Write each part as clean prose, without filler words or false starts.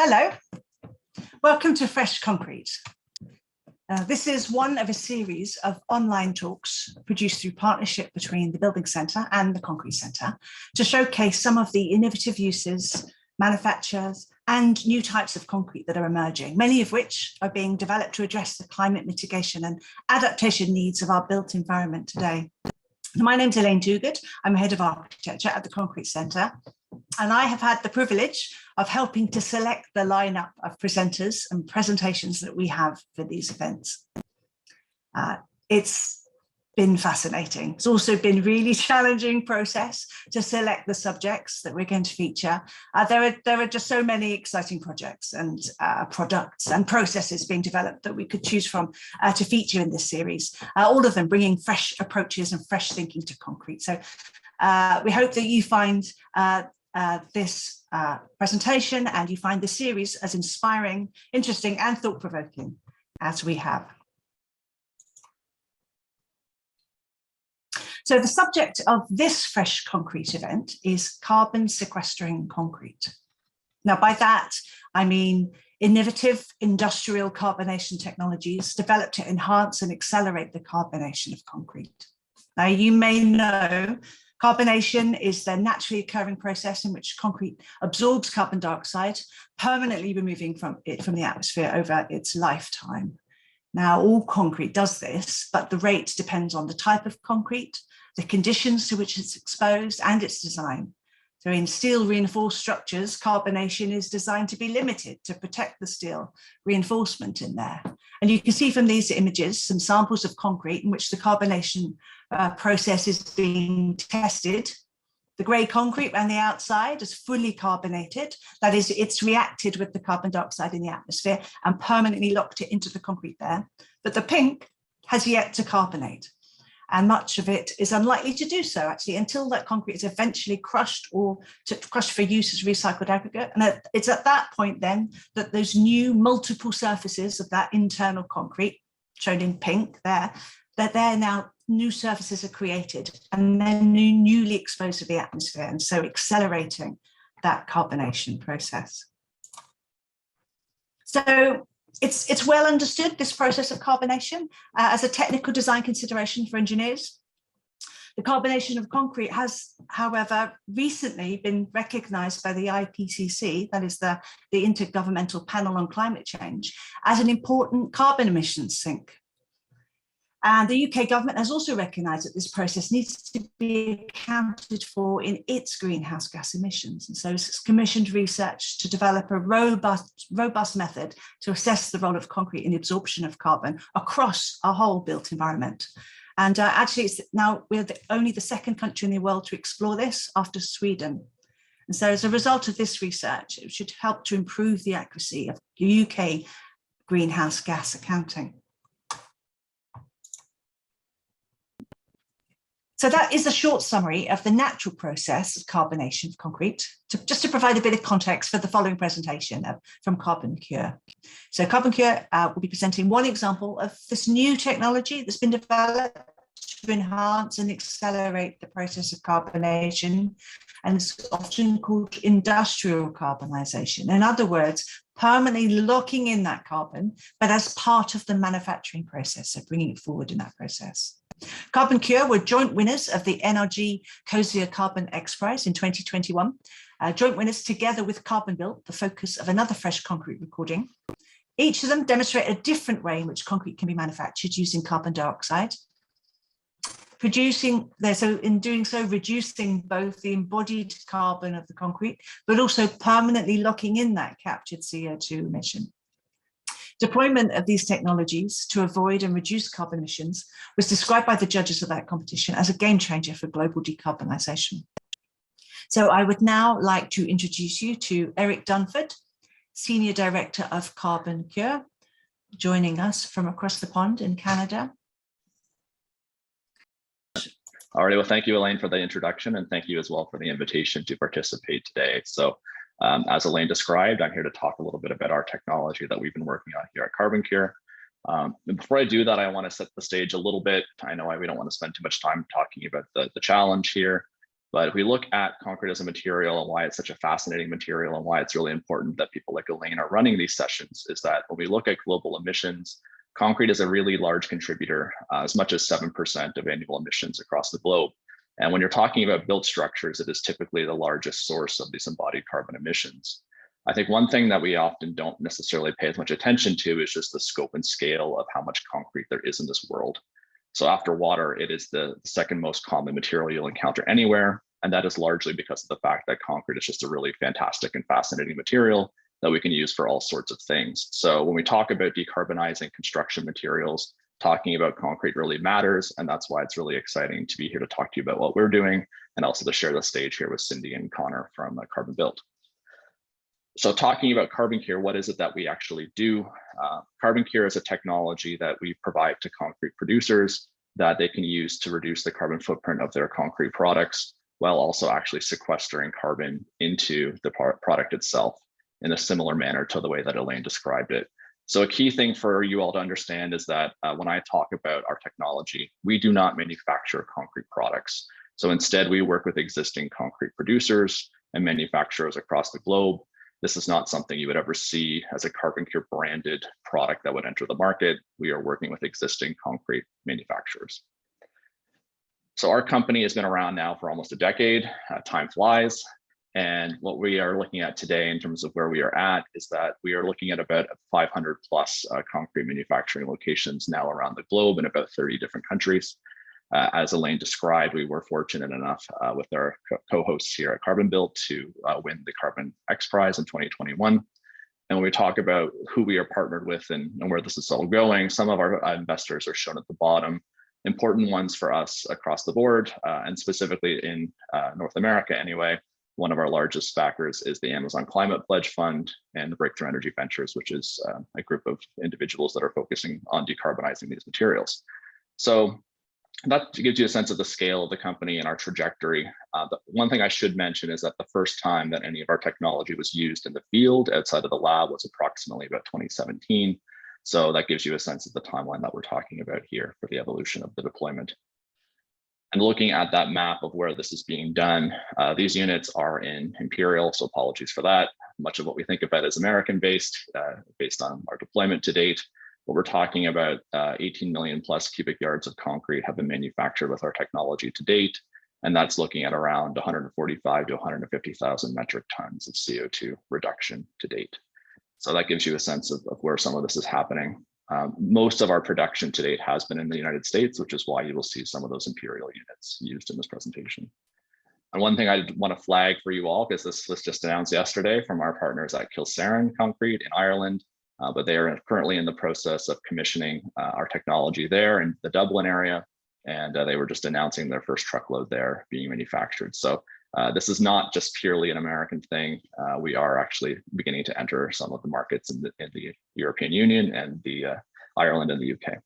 Hello, welcome to Fresh Concrete. This is one of a series of online talks produced through partnership between the Building Centre and the Concrete Centre to showcase some of the innovative uses, manufactures and new types of concrete that are emerging, many of which are being developed to address the climate mitigation and adaptation needs of our built environment today. My name's Elaine Tugard. I'm Head of Architecture at the Concrete Centre, and I have had the privilege of helping to select the lineup of presenters and presentations that we have for these events. It's been fascinating. It's also been a really challenging process to select the subjects that we're going to feature. There are just so many exciting projects and products and processes being developed that we could choose from to feature in this series, all of them bringing fresh approaches and fresh thinking to concrete. So we hope that you find this presentation and you find the series as inspiring, interesting and thought-provoking as we have. So the subject of this Fresh Concrete event is carbon sequestering concrete. Now by that, I mean innovative industrial carbonation technologies developed to enhance and accelerate the carbonation of concrete. Now you may know carbonation is the naturally occurring process in which concrete absorbs carbon dioxide, permanently removing it from the atmosphere over its lifetime. Now, all concrete does this, but the rate depends on the type of concrete, the conditions to which it's exposed, and its design. So in steel reinforced structures, carbonation is designed to be limited to protect the steel reinforcement in there. And you can see from these images some samples of concrete in which the carbonation process is being tested. The grey concrete around the outside is fully carbonated. That is, it's reacted with the carbon dioxide in the atmosphere and permanently locked it into the concrete there. But the pink has yet to carbonate. And much of it is unlikely to do so, actually, until that concrete is eventually crushed or crushed for use as recycled aggregate. And it's at that point then that those new multiple surfaces of that internal concrete, shown in pink there, that they're now new surfaces are created and then newly exposed to the atmosphere, and so accelerating that carbonation process. So it's well understood, this process of carbonation, as a technical design consideration for engineers. The carbonation of concrete has, however, recently been recognised by the IPCC, that is the Intergovernmental Panel on Climate Change, as an important carbon emissions sink. And the UK government has also recognised that this process needs to be accounted for in its greenhouse gas emissions. And so it's commissioned research to develop a robust method to assess the role of concrete in the absorption of carbon across our whole built environment. And actually, we're only the second country in the world to explore this after Sweden. And so as a result of this research, it should help to improve the accuracy of UK greenhouse gas accounting. So that is a short summary of the natural process of carbonation of concrete, just to provide a bit of context for the following presentation from CarbonCure. So CarbonCure will be presenting one example of this new technology that's been developed to enhance and accelerate the process of carbonation, and it's often called industrial carbonisation. In other words, permanently locking in that carbon, but as part of the manufacturing process, so bringing it forward in that process. CarbonCure were joint winners of the NRG COSIA Carbon X Prize in 2021, joint winners together with CarbonBuilt, the focus of another Fresh Concrete recording. Each of them demonstrate a different way in which concrete can be manufactured using carbon dioxide, in doing so, reducing both the embodied carbon of the concrete, but also permanently locking in that captured CO2 emission. Deployment of these technologies to avoid and reduce carbon emissions was described by the judges of that competition as a game changer for global decarbonisation. So I would now like to introduce you to Eric Dunford, Senior Director of CarbonCure, joining us from across the pond in Canada. All right, well, thank you, Elaine, for the introduction, and thank you as well for the invitation to participate today. So as Elaine described, I'm here to talk a little bit about our technology that we've been working on here at CarbonCure. And before I do that, I want to set the stage a little bit. I know we don't want to spend too much time talking about the challenge here. But if we look at concrete as a material and why it's such a fascinating material and why it's really important that people like Elaine are running these sessions, is that when we look at global emissions, concrete is a really large contributor, as much as 7% of annual emissions across the globe. And when you're talking about built structures, it is typically the largest source of these embodied carbon emissions. I think one thing that we often don't necessarily pay as much attention to is just the scope and scale of how much concrete there is in this world. So after water, it is the second most common material you'll encounter anywhere. And that is largely because of the fact that concrete is just a really fantastic and fascinating material that we can use for all sorts of things. So when we talk about decarbonizing construction materials, talking about concrete really matters. And that's why it's really exciting to be here to talk to you about what we're doing and also to share the stage here with Cindy and Connor from Carbon Built. So talking about CarbonCure, what is it that we actually do? CarbonCure is a technology that we provide to concrete producers that they can use to reduce the carbon footprint of their concrete products, while also actually sequestering carbon into the product itself in a similar manner to the way that Elaine described it. So a key thing for you all to understand is that when I talk about our technology, we do not manufacture concrete products. So instead, we work with existing concrete producers and manufacturers across the globe. This is not something you would ever see as a CarbonCure branded product that would enter the market. We are working with existing concrete manufacturers. So our company has been around now for almost a decade. Time flies. And what we are looking at today in terms of where we are at is that we are looking at about 500 plus concrete manufacturing locations now around the globe in about 30 different countries. As Elaine described, we were fortunate enough with our co-hosts here at Carbon Built to win the Carbon X Prize in 2021. And when we talk about who we are partnered with and where this is all going, some of our investors are shown at the bottom. Important ones for us across the board, and specifically in North America anyway. One of our largest backers is the Amazon Climate Pledge Fund and the Breakthrough Energy Ventures, which is a group of individuals that are focusing on decarbonizing these materials. So that gives you a sense of the scale of the company and our trajectory. The one thing I should mention is that the first time that any of our technology was used in the field outside of the lab was approximately about 2017. So that gives you a sense of the timeline that we're talking about here for the evolution of the deployment. And looking at that map of where this is being done, these units are in Imperial, so apologies for that. Much of what we think about is American-based, based on our deployment to date. But we're talking about 18 million plus cubic yards of concrete have been manufactured with our technology to date. And that's looking at around 145 to 150,000 metric tons of CO2 reduction to date. So that gives you a sense of where some of this is happening. Most of our production to date has been in the United States, which is why you will see some of those Imperial units used in this presentation. And one thing I want to flag for you all, because this was just announced yesterday from our partners at Kilsaran Concrete in Ireland, but they are currently in the process of commissioning our technology there in the Dublin area. And they were just announcing their first truckload there being manufactured. So this is not just purely an American thing. We are actually beginning to enter some of the markets in the European Union and the Ireland and the UK.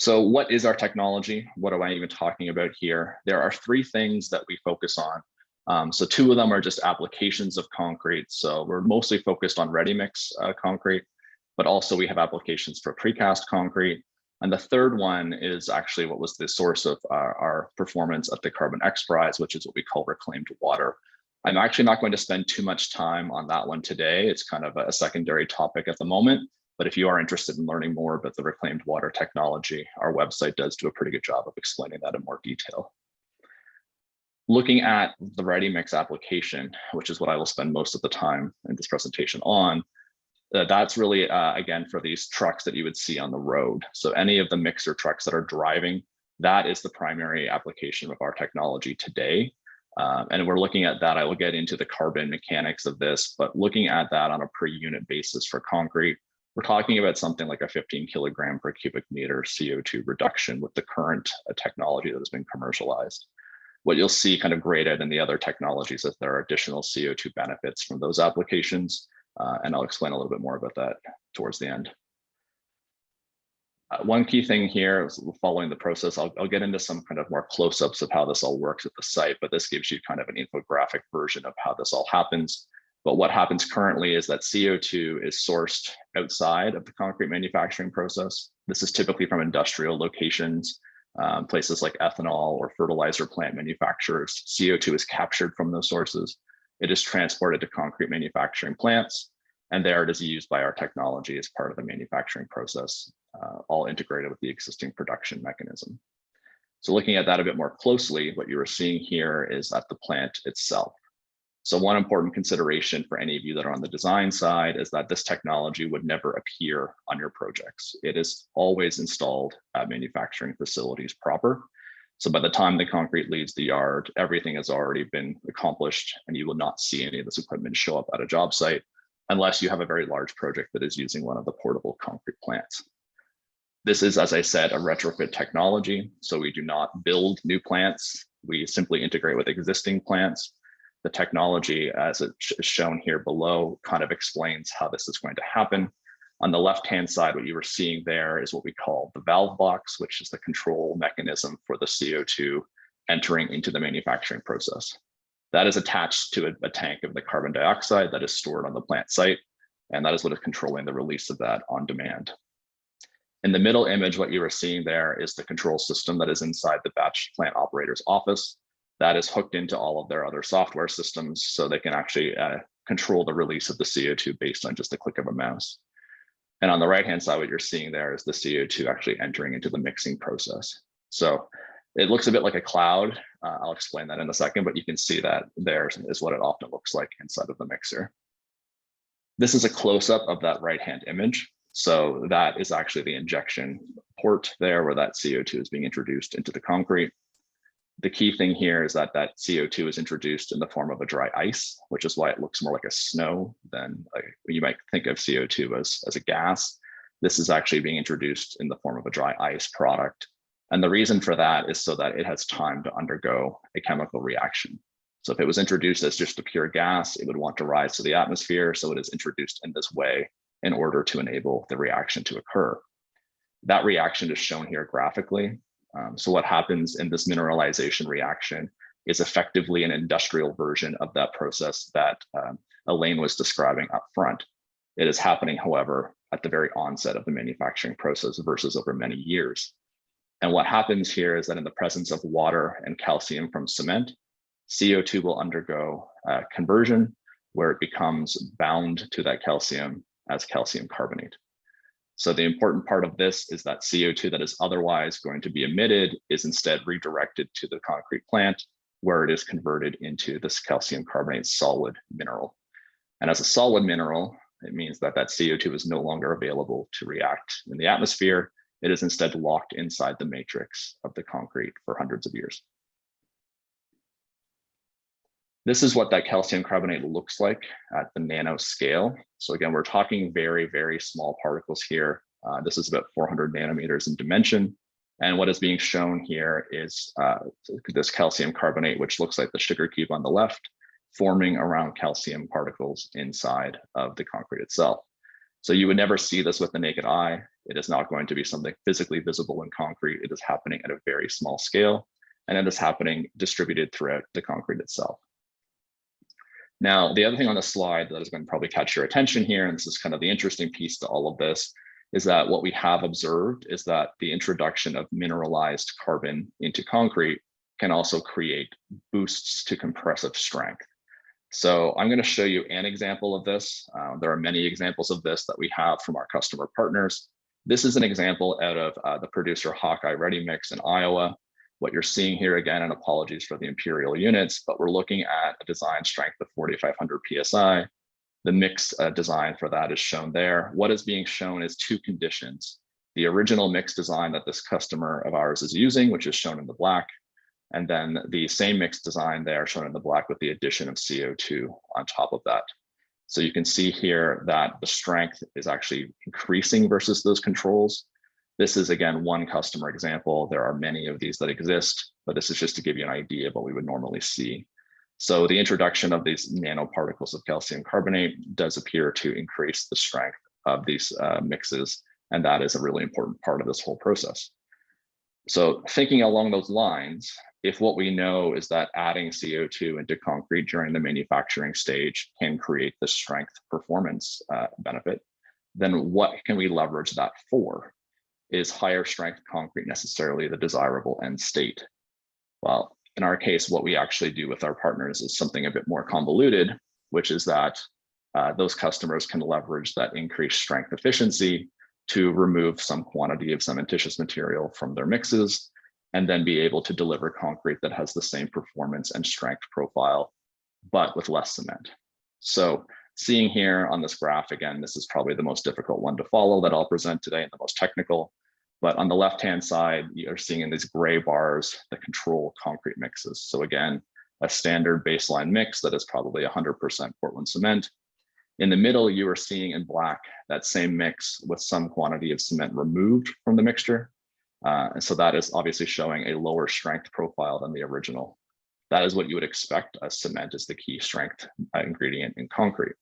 So what is our technology? What am I even talking about here? There are three things that we focus on. So two of them are just applications of concrete. So we're mostly focused on ready mix concrete, but also we have applications for precast concrete. And the third one is actually what was the source of our performance at the Carbon X Prize, which is what we call reclaimed water. I'm actually not going to spend too much time on that one today. It's kind of a secondary topic at the moment. But if you are interested in learning more about the reclaimed water technology, our website does do a pretty good job of explaining that in more detail. Looking at the ready mix application, which is what I will spend most of the time in this presentation on, that's really, again, for these trucks that you would see on the road. So any of the mixer trucks that are driving, that is the primary application of our technology today. And we're looking at that. I will get into the carbon mechanics of this, but looking at that on a per unit basis for concrete, we're talking about something like a 15 kilogram per cubic meter CO2 reduction with the current technology that has been commercialized. What you'll see kind of graded in the other technologies is there are additional CO2 benefits from those applications. And I'll explain a little bit more about that towards the end. One key thing here is following the process, I'll get into some kind of more close-ups of how this all works at the site, but this gives you kind of an infographic version of how this all happens. But what happens currently is that CO2 is sourced outside of the concrete manufacturing process. This is typically from industrial locations. Places like ethanol or fertilizer plant manufacturers, CO2 is captured from those sources. It is transported to concrete manufacturing plants, and there it is used by our technology as part of the manufacturing process, all integrated with the existing production mechanism. So looking at that a bit more closely, what you are seeing here is at the plant itself. So one important consideration for any of you that are on the design side is that this technology would never appear on your projects. It is always installed at manufacturing facilities proper. So by the time the concrete leaves the yard, everything has already been accomplished, and you will not see any of this equipment show up at a job site unless you have a very large project that is using one of the portable concrete plants. This is, as I said, a retrofit technology. So we do not build new plants. We simply integrate with existing plants. The technology, as it is shown here below, kind of explains how this is going to happen. On the left-hand side, what you were seeing there is what we call the valve box, which is the control mechanism for the CO2 entering into the manufacturing process. That is attached to a tank of the carbon dioxide that is stored on the plant site, and that is what is controlling the release of that on demand. In the middle image, what you are seeing there is the control system that is inside the batch plant operator's office. That is hooked into all of their other software systems, so they can actually control the release of the CO2 based on just a click of a mouse. And on the right-hand side, what you're seeing there is the CO2 actually entering into the mixing process. So it looks a bit like a cloud. I'll explain that in a second, but you can see that there is what it often looks like inside of the mixer. This is a close-up of that right-hand image. So that is actually the injection port there where that CO2 is being introduced into the concrete. The key thing here is that that CO2 is introduced in the form of a dry ice, which is why it looks more like a snow than you might think of CO2 as a gas. This is actually being introduced in the form of a dry ice product. And the reason for that is so that it has time to undergo a chemical reaction. So if it was introduced as just a pure gas, it would want to rise to the atmosphere. So it is introduced in this way in order to enable the reaction to occur. That reaction is shown here graphically. So what happens in this mineralization reaction is effectively an industrial version of that process that Elaine was describing up front. It is happening, however, at the very onset of the manufacturing process versus over many years. And what happens here is that in the presence of water and calcium from cement, CO2 will undergo conversion where it becomes bound to that calcium as calcium carbonate. So the important part of this is that CO2 that is otherwise going to be emitted is instead redirected to the concrete plant where it is converted into this calcium carbonate solid mineral. And as a solid mineral, it means that that CO2 is no longer available to react in the atmosphere. It is instead locked inside the matrix of the concrete for hundreds of years. This is what that calcium carbonate looks like at the nano scale. So again, we're talking very, very small particles here. This is about 400 nanometers in dimension. And what is being shown here is this calcium carbonate, which looks like the sugar cube on the left, forming around calcium particles inside of the concrete itself. So you would never see this with the naked eye. It is not going to be something physically visible in concrete. It is happening at a very small scale, and it is happening distributed throughout the concrete itself. Now, the other thing on the slide that is going to probably catch your attention here, and this is kind of the interesting piece to all of this, is that what we have observed is that the introduction of mineralized carbon into concrete can also create boosts to compressive strength. So I'm going to show you an example of this. There are many examples of this that we have from our customer partners. This is an example out of the producer Hawkeye Ready Mix in Iowa. What you're seeing here again, and apologies for the imperial units, but we're looking at a design strength of 4,500 PSI. The mix design for that is shown there. What is being shown is two conditions. The original mix design that this customer of ours is using, which is shown in the black, and then the same mix design there shown in the black with the addition of CO2 on top of that. So you can see here that the strength is actually increasing versus those controls. This is, again, one customer example. There are many of these that exist, but this is just to give you an idea of what we would normally see. So the introduction of these nanoparticles of calcium carbonate does appear to increase the strength of these mixes, and that is a really important part of this whole process. So thinking along those lines, if what we know is that adding CO2 into concrete during the manufacturing stage can create the strength performance benefit, then what can we leverage that for? is higher strength concrete necessarily the desirable end state? Well, in our case, what we actually do with our partners is something a bit more convoluted, which is that those customers can leverage that increased strength efficiency to remove some quantity of cementitious material from their mixes, and then be able to deliver concrete that has the same performance and strength profile, but with less cement. So seeing here on this graph, again, this is probably the most difficult one to follow that I'll present today and the most technical. But on the left-hand side, you're seeing in these gray bars that control concrete mixes. So again, a standard baseline mix that is probably 100% Portland cement. In the middle, you are seeing in black that same mix with some quantity of cement removed from the mixture. And so that is obviously showing a lower strength profile than the original. That is what you would expect, as cement is the key strength ingredient in concrete.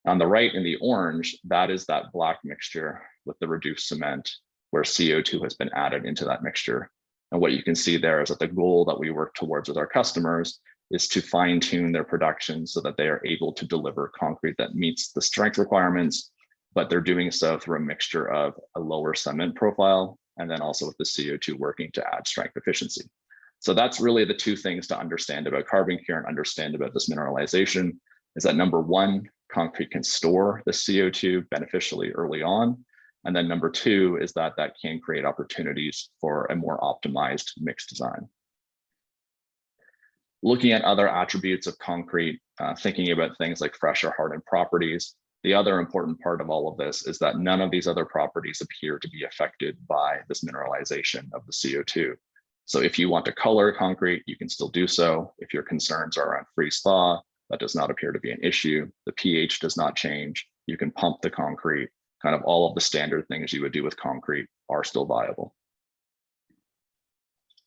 On the right in the orange, that is that black mixture with the reduced cement where CO2 has been added into that mixture. And what you can see there is that the goal that we work towards with our customers is to fine tune their production so that they are able to deliver concrete that meets the strength requirements, but they're doing so through a mixture of a lower cement profile and then also with the CO2 working to add strength efficiency. So that's really the two things to understand about CarbonCure and understand about this mineralization is that number one, concrete can store the CO2 beneficially early on. And then number two is that that can create opportunities for a more optimized mix design. Looking at other attributes of concrete, thinking about things like fresh or hardened properties, the other important part of all of this is that none of these other properties appear to be affected by this mineralization of the CO2. So if you want to color concrete, you can still do so. If your concerns are around freeze thaw, that does not appear to be an issue. The pH does not change. You can pump the concrete. Kind of all of the standard things you would do with concrete are still viable.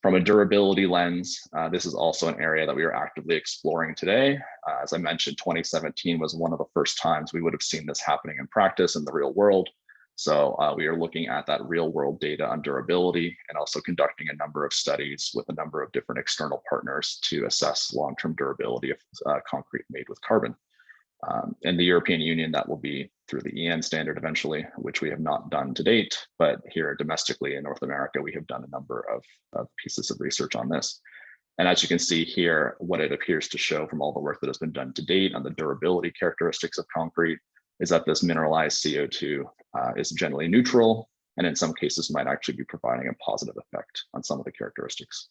From a durability lens, this is also an area that we are actively exploring today. As I mentioned, 2017 was one of the first times we would have seen this happening in practice in the real world. So we are looking at that real world data on durability and also conducting a number of studies with a number of different external partners to assess long-term durability of concrete made with carbon. In the European Union, that will be through the EN standard eventually, which we have not done to date. But here domestically in North America, we have done a number of pieces of research on this. And as you can see here, what it appears to show from all the work that has been done to date on the durability characteristics of concrete is that this mineralized CO2 is generally neutral, and in some cases might actually be providing a positive effect on some of the characteristics.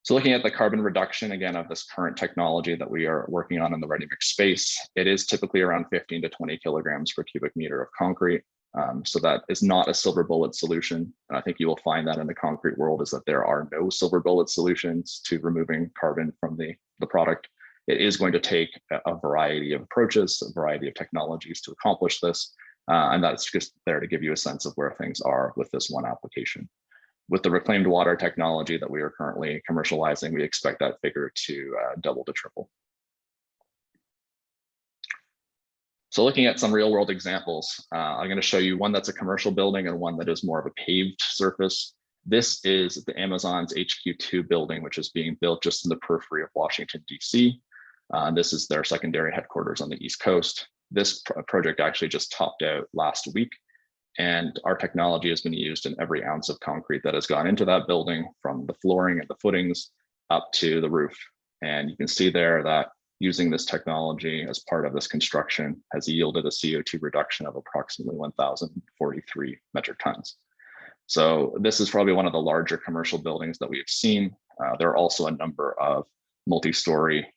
So looking at the carbon reduction, again, of this current technology that we are working on in the ready mix space, it is typically around 15 to 20 kilograms per cubic meter of concrete. So that is not a silver bullet solution. And I think you will find that in the concrete world is that there are no silver bullet solutions to removing carbon from the product. It is going to take a variety of approaches, a variety of technologies to accomplish this. And that's just there to give you a sense of where things are with this one application. With the reclaimed water technology that we are currently commercializing, we expect that figure to double to triple. So looking at some real world examples, I'm going to show you one that's a commercial building and one that is more of a paved surface. This is the Amazon's HQ2 building, which is being built just in the periphery of Washington, DC. This is their secondary headquarters on the East Coast. This project actually just topped out last week. And our technology has been used in every ounce of concrete that has gone into that building, from the flooring and the footings up to the roof. And you can see there that using this technology as part of this construction has yielded a CO2 reduction of approximately 1,043 metric tons. So this is probably one of the larger commercial buildings that we have seen. There are also a number of multi-story,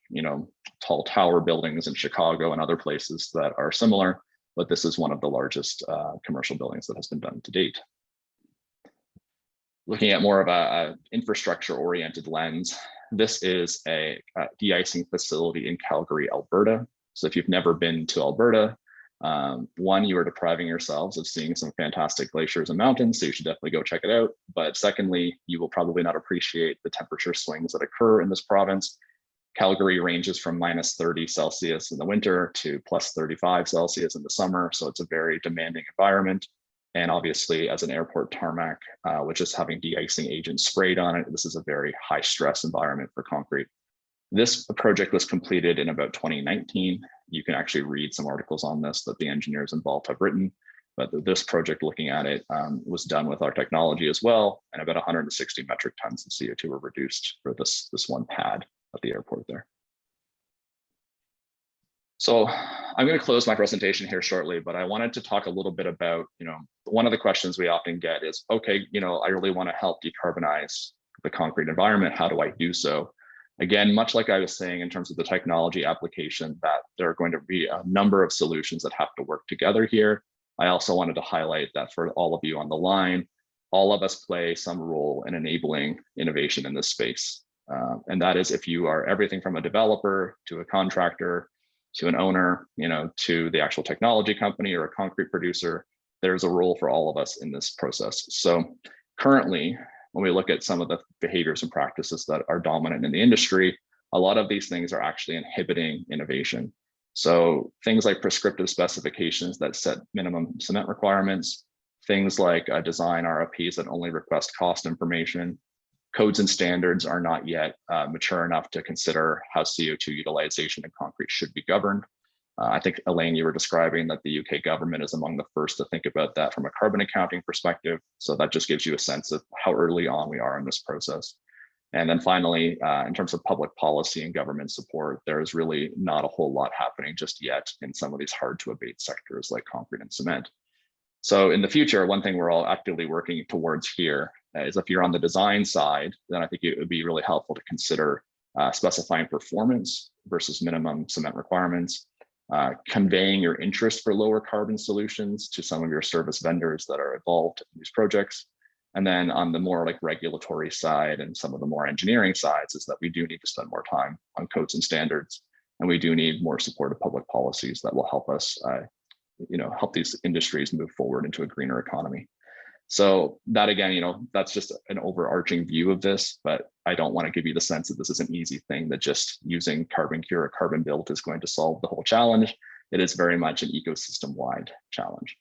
tall tower buildings in Chicago and other places that are similar, but this is one of the largest commercial buildings that has been done to date. Looking at more of a infrastructure-oriented lens, this is a de-icing facility in Calgary, Alberta. So if you've never been to Alberta, one, you are depriving yourselves of seeing some fantastic glaciers and mountains, so you should definitely go check it out. But secondly, you will probably not appreciate the temperature swings that occur in this province. Calgary ranges from -30 Celsius in the winter to +35 Celsius in the summer. So it's a very demanding environment. And obviously as an airport tarmac, which is having de-icing agents sprayed on it, this is a very high stress environment for concrete. This project was completed in about 2019. You can actually read some articles on this that the engineers involved have written. But this project, looking at it, was done with our technology as well, and about 160 metric tons of CO2 were reduced for this one pad at the airport there. So I'm going to close my presentation here shortly, but I wanted to talk a little bit about, one of the questions we often get is, okay, I really want to help decarbonize the concrete environment. How do I do so? Again, much like I was saying in terms of the technology application, that there are going to be a number of solutions that have to work together here. I also wanted to highlight that for all of you on the line, all of us play some role in enabling innovation in this space. And that is if you are everything from a developer to a contractor, to an owner, to the actual technology company or a concrete producer, there's a role for all of us in this process. So currently, when we look at some of the behaviors and practices that are dominant in the industry, a lot of these things are actually inhibiting innovation. So things like prescriptive specifications that set minimum cement requirements, things like design RFPs that only request cost information, codes and standards are not yet mature enough to consider how CO2 utilization in concrete should be governed. I think, Elaine, you were describing that the UK government is among the first to think about that from a carbon accounting perspective. So that just gives you a sense of how early on we are in this process. And then finally, in terms of public policy and government support, there is really not a whole lot happening just yet in some of these hard to abate sectors like concrete and cement. So in the future, one thing we're all actively working towards here is if you're on the design side, then I think it would be really helpful to consider specifying performance versus minimum cement requirements, conveying your interest for lower carbon solutions to some of your service vendors that are involved in these projects. And then on the more like regulatory side and some of the more engineering sides is that we do need to spend more time on codes and standards. And we do need more supportive public policies that will help us help these industries move forward into a greener economy. So that again, that's just an overarching view of this, but I don't want to give you the sense that this is an easy thing that just using CarbonCure or Carbon Built is going to solve the whole challenge. It is very much an ecosystem-wide challenge.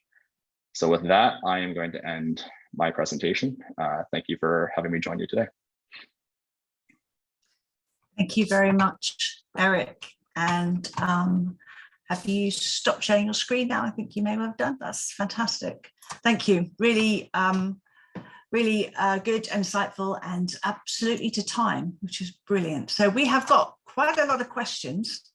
So with that, I am going to end my presentation. Thank you for having me join you today. Thank you very much, Eric. And have you stopped sharing your screen now? I think you may have done. That's fantastic. Thank you. Really, really good, insightful, and absolutely to time, which is brilliant. So we have got quite a lot of questions,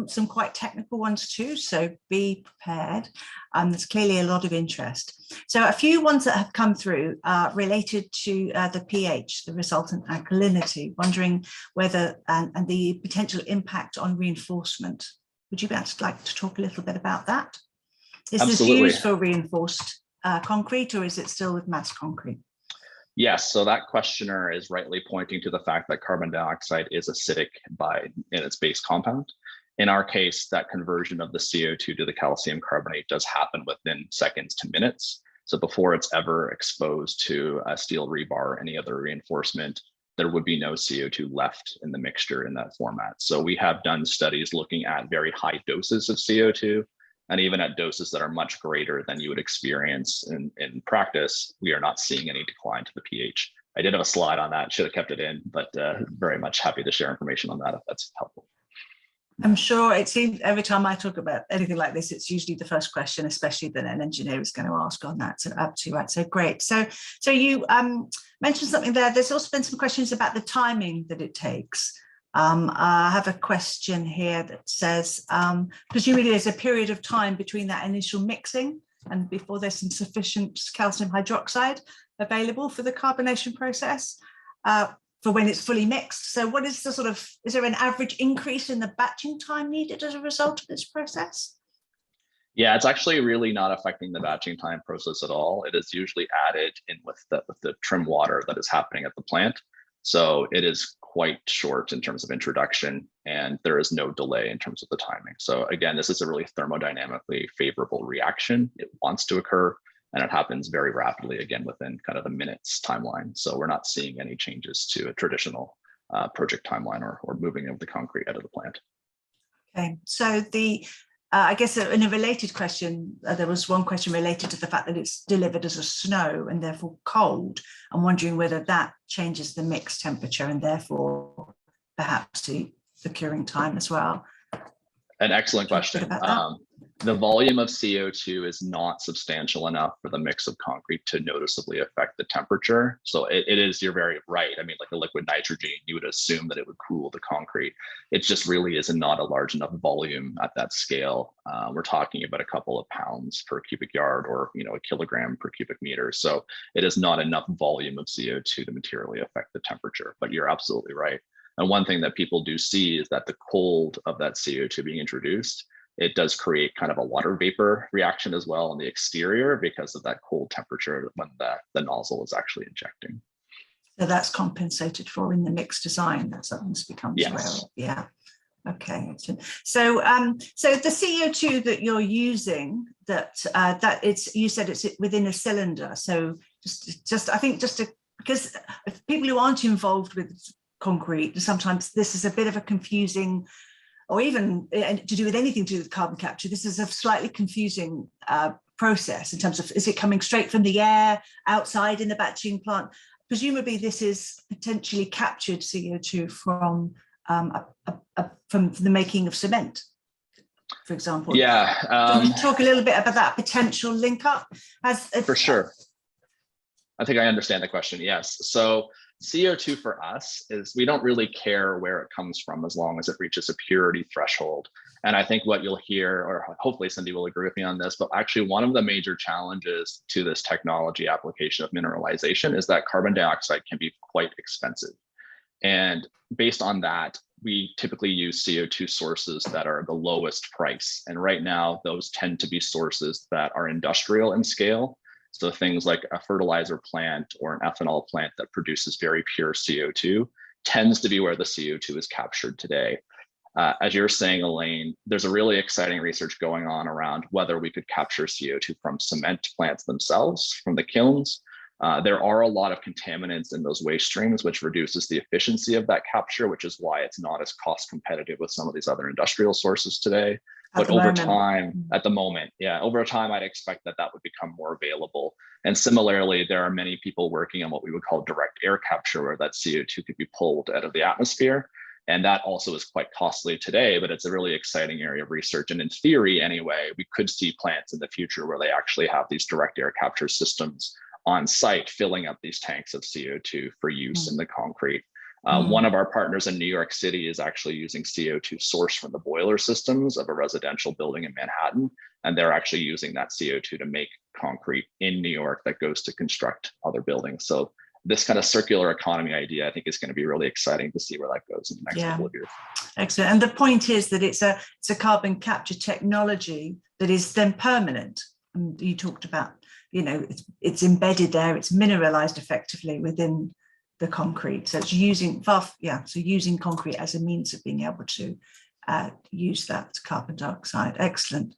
some quite technical ones too, so be prepared. There's clearly a lot of interest. So a few ones that have come through related to the pH, the resultant alkalinity, wondering whether, and the potential impact on reinforcement. Would you like to talk a little bit about that? Is Absolutely. this used for reinforced concrete, or is it still with mass concrete? Yes, so that questioner is rightly pointing to the fact that carbon dioxide is acidic in its base compound. In our case, that conversion of the CO2 to the calcium carbonate does happen within seconds to minutes. So before it's ever exposed to a steel rebar or any other reinforcement, there would be no CO2 left in the mixture in that format. So we have done studies looking at very high doses of CO2, and even at doses that are much greater than you would experience in practice, we are not seeing any decline to the pH. I did have a slide on that, should have kept it in, but very much happy to share information on that if that's helpful. I'm sure it seems every time I talk about anything like this, it's usually the first question, especially that an engineer is going to ask on that. So absolutely right. So great. So you mentioned something there. There's also been some questions about the timing that it takes. I have a question here that says, presumably there's a period of time between that initial mixing and before there's some sufficient calcium hydroxide available for the carbonation process for when it's fully mixed. So what is the is there an average increase in the batching time needed as a result of this process? Yeah, it's actually really not affecting the batching time process at all. It is usually added in with the trim water that is happening at the plant. So it is quite short in terms of introduction, and there is no delay in terms of the timing. So again, this is a really thermodynamically favorable reaction. It wants to occur, and it happens very rapidly, again, within kind of a minutes timeline. So we're not seeing any changes to a traditional project timeline or moving of the concrete out of the plant. Okay, so I guess in a related question, there was one question related to the fact that it's delivered as a snow and therefore cold. I'm wondering whether that changes the mix temperature and therefore perhaps the curing time as well. An excellent question. The volume of CO2 is not substantial enough for the mix of concrete to noticeably affect the temperature. So it is, you're very right. I mean, like a liquid nitrogen, you would assume that it would cool the concrete. It just really is not a large enough volume at that scale. We're talking about a couple of pounds per cubic yard, or a kilogram per cubic meter. So it is not enough volume of CO2 to materially affect the temperature, but you're absolutely right. And one thing that people do see is that the cold of that CO2 being introduced, it does create kind of a water vapor reaction as well on the exterior because of that cold temperature when the nozzle is actually injecting. So that's compensated for in the mix design. That something becomes aware of. Yeah. Okay. So, so the CO2 that you're using, that it's, you said it's within a cylinder. So I think because people who aren't involved with concrete, sometimes this is a bit of a confusing, or even to do with anything to do with carbon capture, this is a slightly confusing process in terms of, is it coming straight from the air outside in the batching plant? Presumably this is potentially captured CO2 from the making of cement, for example. Yeah. Can you talk a little bit about that potential link up? For sure. I think I understand the question, yes. So CO2 for us is, we don't really care where it comes from as long as it reaches a purity threshold. And I think what you'll hear, or hopefully Cindy will agree with me on this, but actually one of the major challenges to this technology application of mineralization is that carbon dioxide can be quite expensive. And based on that, we typically use CO2 sources that are the lowest price. And right now, those tend to be sources that are industrial in scale. So things like a fertilizer plant or an ethanol plant that produces very pure CO2 tends to be where the CO2 is captured today. As you're saying, Elaine, there's a really exciting research going on around whether we could capture CO2 from cement plants themselves, from the kilns. There are a lot of contaminants in those waste streams, which reduces the efficiency of that capture, which is why it's not as cost competitive with some of these other industrial sources today. But over time, at the moment, over time, I'd expect that would become more available. And similarly, there are many people working on what we would call direct air capture, where that CO2 could be pulled out of the atmosphere. And that also is quite costly today, but it's a really exciting area of research. And in theory, anyway, we could see plants in the future where they actually have these direct air capture systems on site, filling up these tanks of CO2 for use in the concrete. One of our partners in New York City is actually using CO2 sourced from the boiler systems of a residential building in Manhattan. And they're actually using that CO2 to make concrete in New York that goes to construct other buildings. So this kind of circular economy idea, I think, is going to be really exciting to see where that goes in the next couple of years. Excellent. And the point is that it's a carbon capture technology that is then permanent. And you talked about, it's embedded there, it's mineralized effectively within the concrete. So it's using concrete as a means of being able to use that carbon dioxide. Excellent.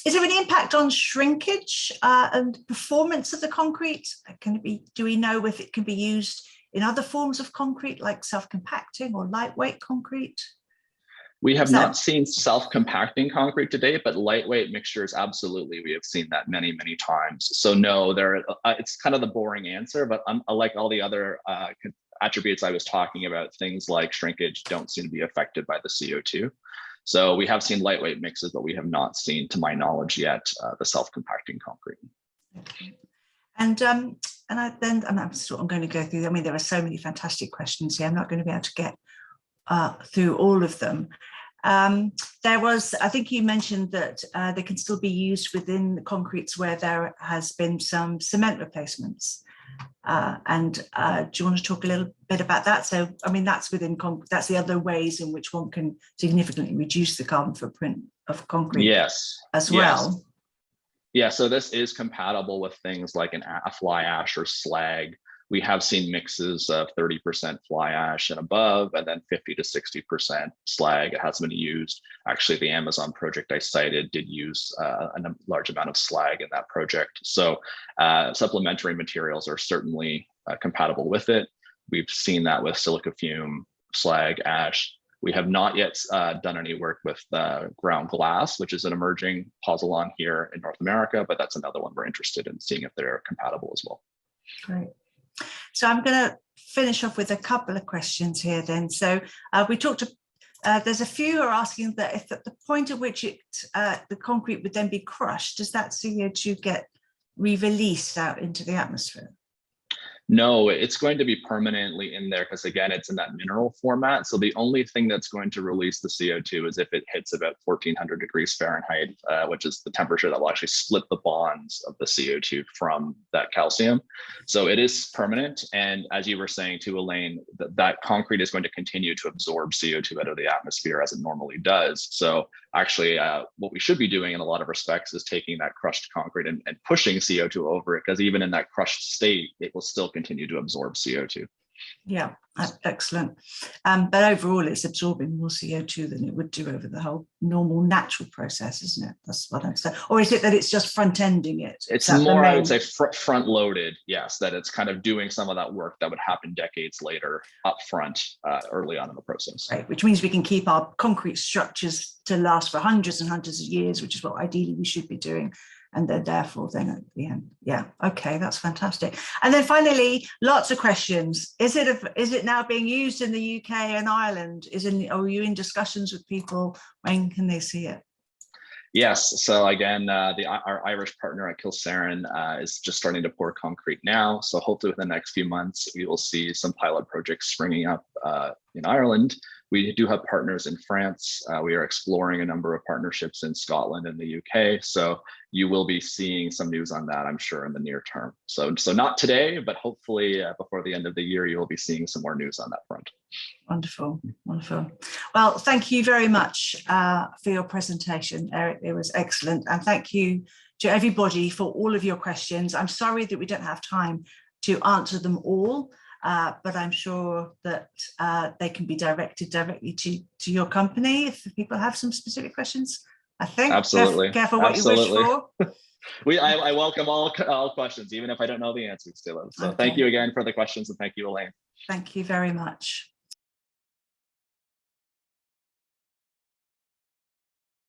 Is there any impact on shrinkage and performance of the concrete? Do we know if it can be used in other forms of concrete, like self-compacting or lightweight concrete? We have not seen self-compacting concrete today, but lightweight mixtures, absolutely. We have seen that many, many times. So no, it's kind of the boring answer, but unlike all the other attributes I was talking about, things like shrinkage don't seem to be affected by the CO2. So we have seen lightweight mixes, but we have not seen, to my knowledge yet, the self-compacting concrete. Okay. And I'm going to go through, there are so many fantastic questions here. I'm not going to be able to get through all of them. I think you mentioned that they can still be used within the concretes where there has been some cement replacements. Do you want to talk a little bit about that? So, that's that's the other ways in which one can significantly reduce the carbon footprint of concrete. Yes, as well. Yeah, so this is compatible with things like a fly ash or slag. We have seen mixes of 30% fly ash and above, and then 50 to 60% slag. It hasn't been used. Actually, the Amazon project I cited did use a large amount of slag in that project. So supplementary materials are certainly compatible with it. We've seen that with silica fume, slag, ash. We have not yet done any work with ground glass, which is an emerging pozzolan here in North America, but that's another one we're interested in seeing if they're compatible as well. Great. So I'm going to finish off with a couple of questions here then. So we talked There's a few who are asking that if at the point at which the concrete would then be crushed, does that CO2 get re-released out into the atmosphere? No, it's going to be permanently in there because, again, it's in that mineral format. So the only thing that's going to release the CO2 is if it hits about 1400 degrees Fahrenheit, which is the temperature that will actually split the bonds of the CO2 from that calcium. So it is permanent. And as you were saying too, Elaine, that concrete is going to continue to absorb CO2 out of the atmosphere as it normally does. So actually, what we should be doing in a lot of respects is taking that crushed concrete and pushing CO2 over it, because even in that crushed state, it will still continue to absorb CO2. Yeah, excellent. But overall, it's absorbing more CO2 than it would do over the whole normal natural process, isn't it? That's what I'm saying. Or is it that it's just front-ending it? It's more, I would say, front-loaded, yes, that it's kind of doing some of that work that would happen decades later up front, early on in the process. Right, which means we can keep our concrete structures to last for hundreds and hundreds of years, which is what ideally we should be doing. And then therefore then at the end, yeah, okay, that's fantastic. And then finally, lots of questions. Is it now being used in the UK and Ireland? Are you in discussions with people? When can they see it? Yes. So again, our Irish partner at Kilsaran is just starting to pour concrete now. So hopefully within the next few months, we will see some pilot projects springing up in Ireland. We do have partners in France. We are exploring a number of partnerships in Scotland and the UK. So you will be seeing some news on that, I'm sure, in the near term. So not today, but hopefully before the end of the year, you will be seeing some more news on that front. Wonderful, wonderful. Well, thank you very much for your presentation, Eric. It was excellent. And thank you to everybody for all of your questions. I'm sorry that we don't have time to answer them all, but I'm sure that they can be directed directly to your company if people have some specific questions. I think. Absolutely. Careful what you wish for. I welcome all questions, even if I don't know the answers to them. So okay. Thank you again for the questions, and thank you, Elaine. Thank you very much.